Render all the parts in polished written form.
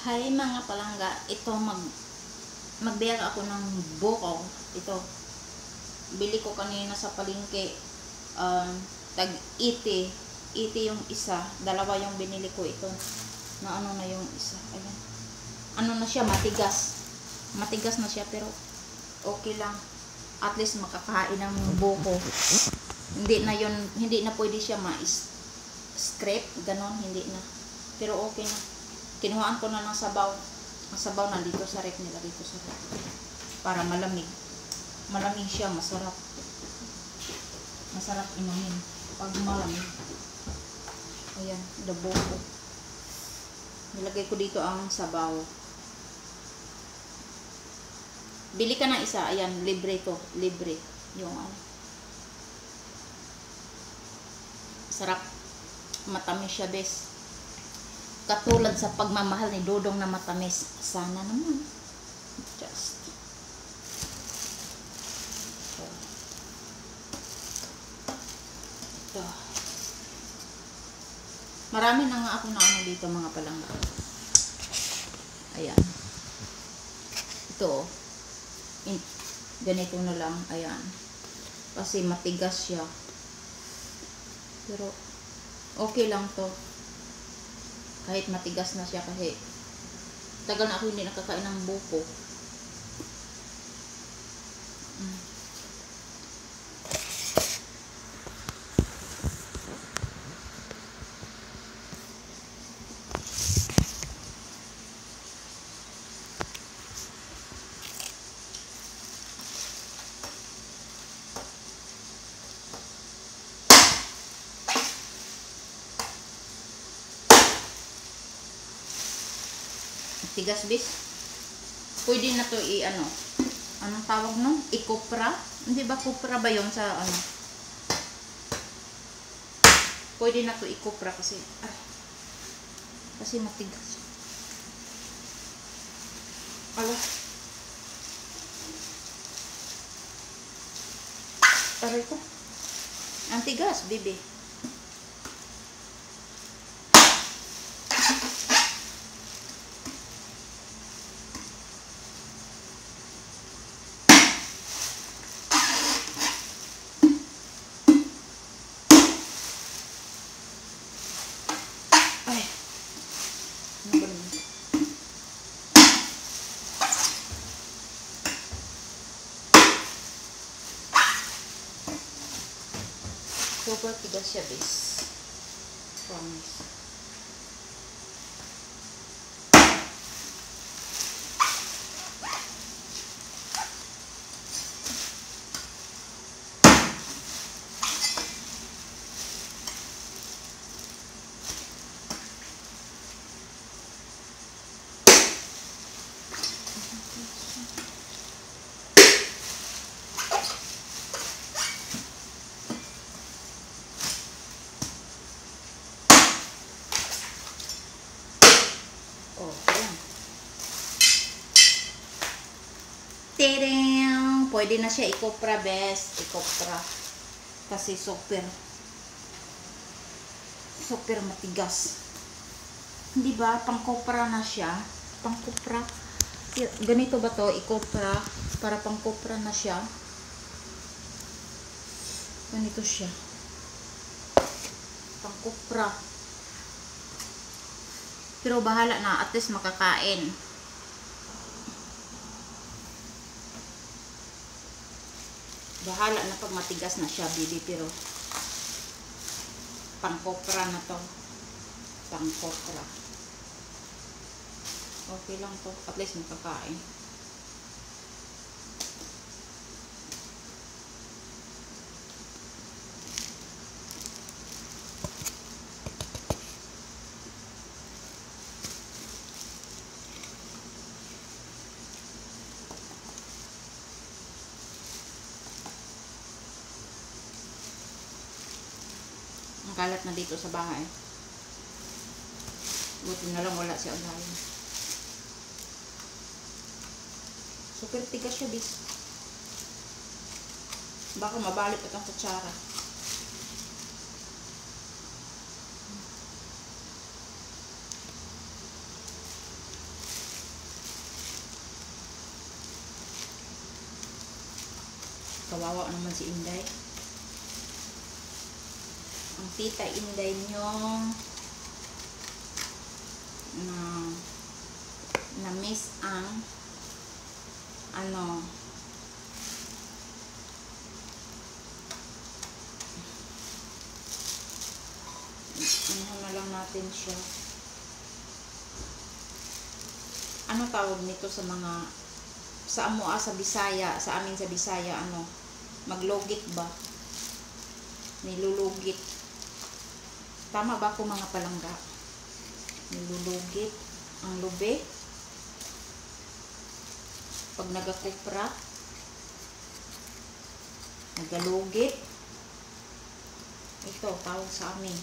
Hi mga palangga, ito magbiyak ako ng buko. Ito, bili ko kanina sa palengke, tag 80 yung isa, dalawa yung binili ko. Ito na ano na yung isa, ayan, ano na siya, matigas na siya, pero okay lang, at least makakain ng buko. Hindi na pwede siya scrape, ganon, hindi na, pero okay na. Kinuhaan ko na ng sabaw. Ang sabaw nandito sa ref, nilagay ko sa ref. Para malamig. Malamig siya, masarap. Masarap inumin pag malamig. Ayan, the buko. Nilagay ko dito ang sabaw. Bili ka ng isa. Ayan, libre to. Libre. Yung ano. Sarap. Matamis siya, bes. Katulad sa pagmamahal ni Dodong na matamis. Sana naman. Just. Ito. Marami na nga ako na ano dito mga palangga. Ayan. Ito. Ganito na lang. Ayan. Kasi matigas siya. Pero okay lang to. Kahit matigas na siya, kasi tagal na ako hindi nakakain ng buko. Tigas, bis. Pwede na to i-ano. Anong tawag no? I-kupra? Hindi ba kupra ba yun sa ano? Pwede na to i-kupra kasi kasi matigas. Ala. Aray ko. Ang tigas, bibi. Super tigas siya, bis. Promise. Tadam! Pwede na siya i-kupra, best. I-kupra. Kasi super matigas. Hindi ba? Pang-kupra na siya. Pang-kupra. Ganito ba to? I-kupra. Para pang-kupra na siya. Ganito siya. Pang-kupra. Pero bahala na. At least makakain. Bahala na pag matigas na siya, bibi, pero pang-kopra na to. Pang-kopra. Okay lang to. At least makakain. Ang kalat na dito sa bahay. Buti na lang wala si Agayon. Super tigas siya, bis. Baka mabalik at ang kutsara. Kawawa naman si Inday. Ang tita Inday nyo na miss ang ano, na lang natin siya. Ano tawag nito sa mga sa amoa sa Bisaya, sa amin sa Bisaya, ano, maglugit ba? Nilulugit. Tama ba ako mga palangga? Nilulugit ang lube. Pag nagakupra, nagalugit. Ito, tawag sa amin.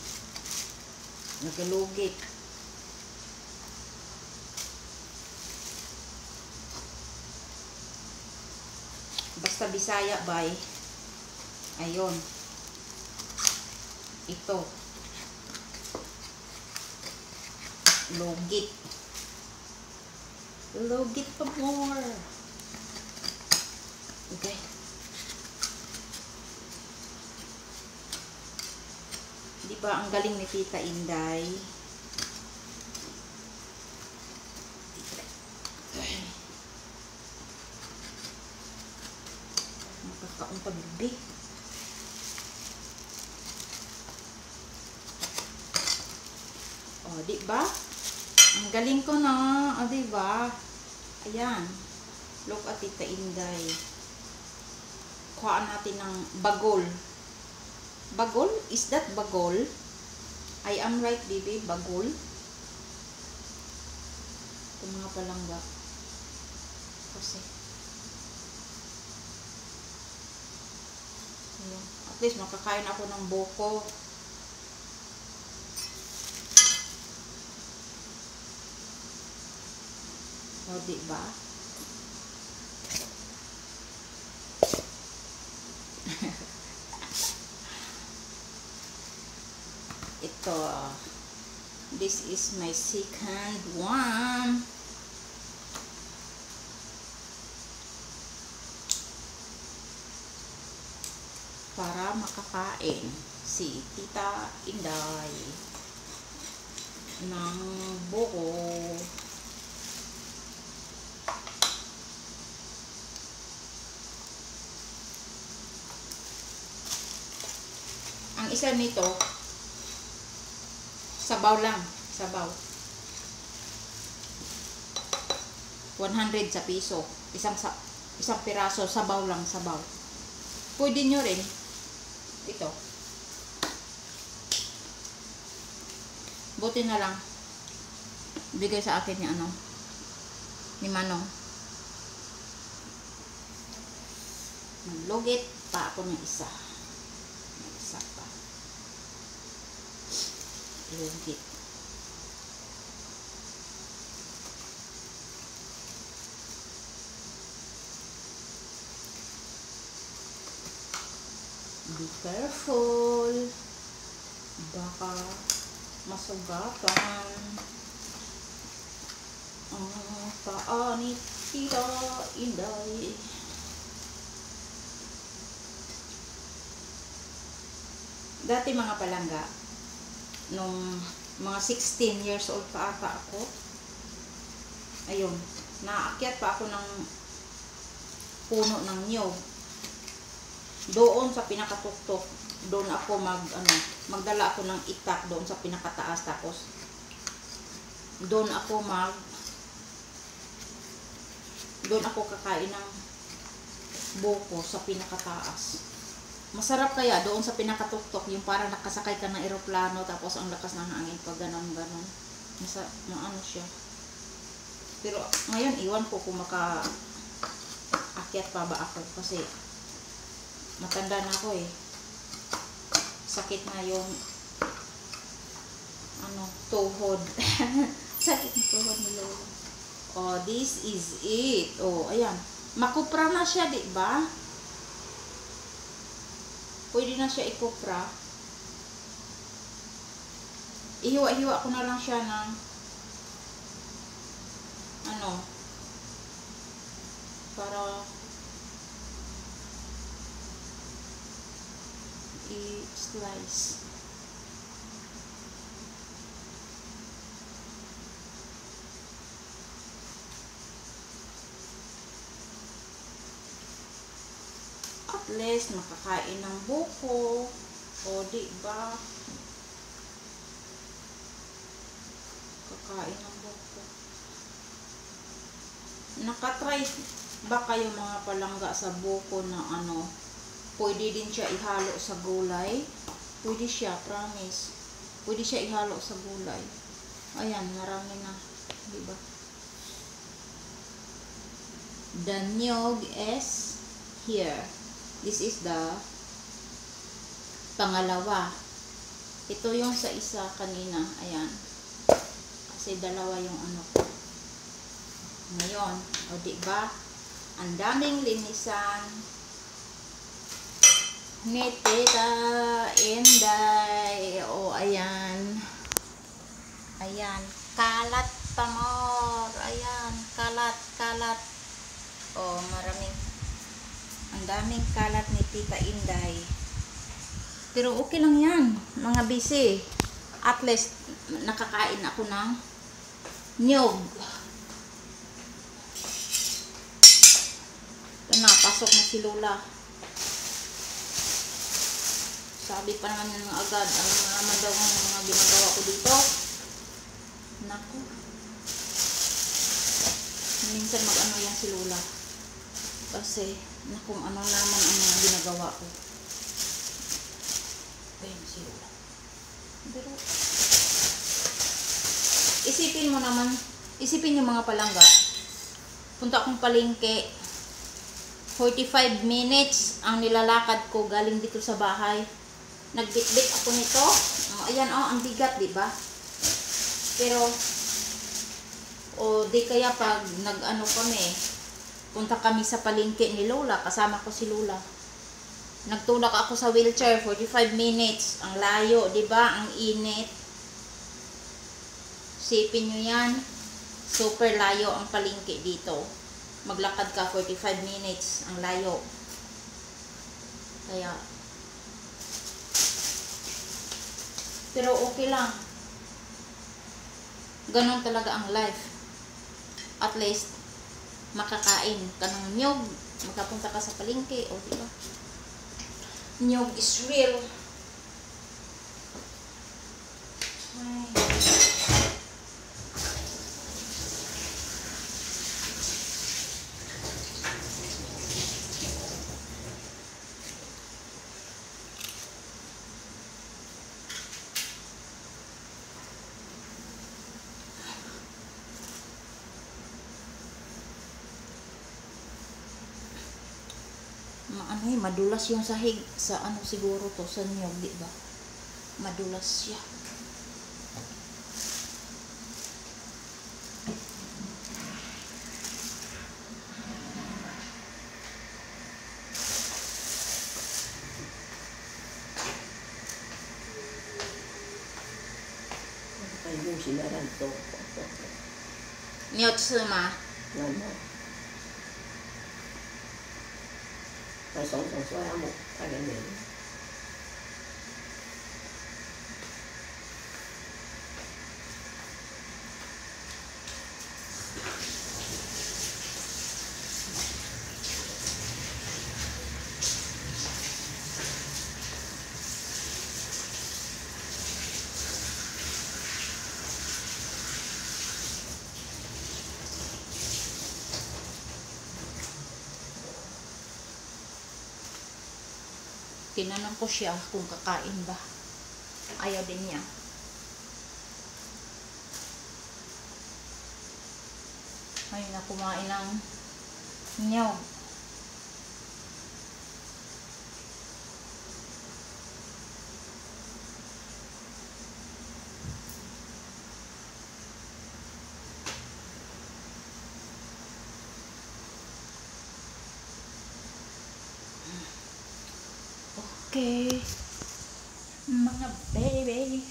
Nagalugit. Basta Bisaya, bay. Ayun. Ito. Lugit. Lugit pa more. Okay. Di ba ang galing ni Tita Inday? Nakakaon pa bibi. O, di ba? Ang galing ko na. O, di ba? Ayan. Look at Tita Inday. Kuhaan natin ng bagol. Bagol? Is that bagol? I am right, baby. Bagol. Ito mga palangga. Kasi. Ayan. At least makakain ako ng buko. O, diba? Ito. This is my second one. Para makakain si Tita Inday ng buko. Ang isa nito, sabaw lang. Sabaw. 100 sa piso. Isang piraso, sabaw lang, sabaw. Pwede nyo rin. Ito. Buti na lang. Bigay sa akin ni ano. Ni Manong. Maglugit pa ako ng isa. Isa pa. Lugit. Be careful. Baka masugatan ang paa ni Tita Inday. Dati mga palangga, nung mga 16 years old pa ata ako, ayun, naakyat pa ako ng puno ng niyog. Doon sa pinakatuktok, doon ako magdala ako ng itak doon sa pinakataas, tapos doon ako kakain ng buko sa pinakataas. Masarap kaya doon sa pinakatuktok, yung parang nakasakay ka ng eroplano tapos ang lakas ng hangin pag ganon-ganon. Maano siya. Pero ngayon iwan ko kung maka-akyat pa ba ako kasi matanda na ako eh. Sakit na yung tuhod. Sakit ng tuhod ni Lola. Oh, this is it. Oh, ayan. Makupra na siya, di ba? Pwede na siya ikupra. Ihiwa-hiwa ko na lang siya ng para slice. At least makakain ng buko. O di ba? Kakain ng buko. Nakatry ba kayo mga palangga sa buko na ano? Pwede din siya ihalo sa gulay. Pwede siya, promise. Pwede siya ihalo sa gulay. Ayan, marami na. Diba? The niyog is here. This is the pangalawa. Ito yung sa isa kanina. Ayan. Kasi dalawa yung ano ko. Ngayon, o diba? Ang daming linisan ni Tita Inday. O, ayan. Ayan. Kalat pa more. Ayan. Kalat, kalat. O, maraming. Ang daming kalat ni Tita Inday. Pero okay lang yan. Mga busy. At least, nakakain ako ng niyog. Pasok na si Lola. Sabi pa naman ng agad, ano naman daw ang mga ginagawa ko dito. Naku. Minsan mag-ano yan si Lola. Kasi, naku, ano naman ang mga ginagawa ko. Ayun si Lola. Pero, isipin mo naman, isipin yung mga palangga. Punta akong palengke. 45 minutes ang nilalakad ko galing dito sa bahay. Nagbitbit ako nito. Ayan, ang bigat, di ba? Pero, di kaya pag nag-ano kami, punta kami sa palengke ni Lola, kasama ko si Lola. Nagtulak ako sa wheelchair, 45 minutes. Ang layo, di ba? Ang init. Sipin nyo yan. Super layo ang palengke dito. Maglakad ka 45 minutes. Ang layo. Kaya, pero okay lang. Ganon talaga ang life. At least, makakain ka ng niyog. Magkapunta ka sa palengke. O, diba? Niyog is real. Ay. Madulas yung sahig sa ano siguro to sa niyog, di ba? Madulas siya. Yung sinaran to. Niyotsuma. Ano? Song suaya mo. Ayan yan. Tinanong ko siya kung kakain ba. Ayaw din niya. Ayun na, kumain ng niyog. Okay, mga baby.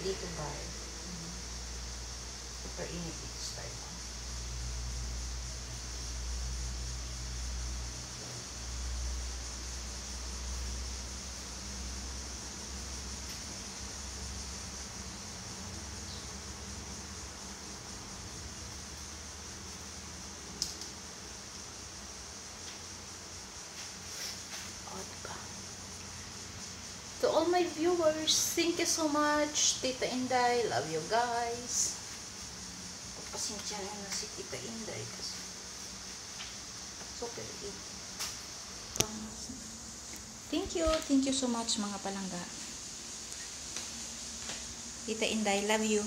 dito ba? Super init dito sa Taiwan. To all my viewers, thank you so much. Tita Inday, love you guys. Pasensya na si Tita Inday kasi super eat. Thank you so much mga palangga. Tita Inday, love you.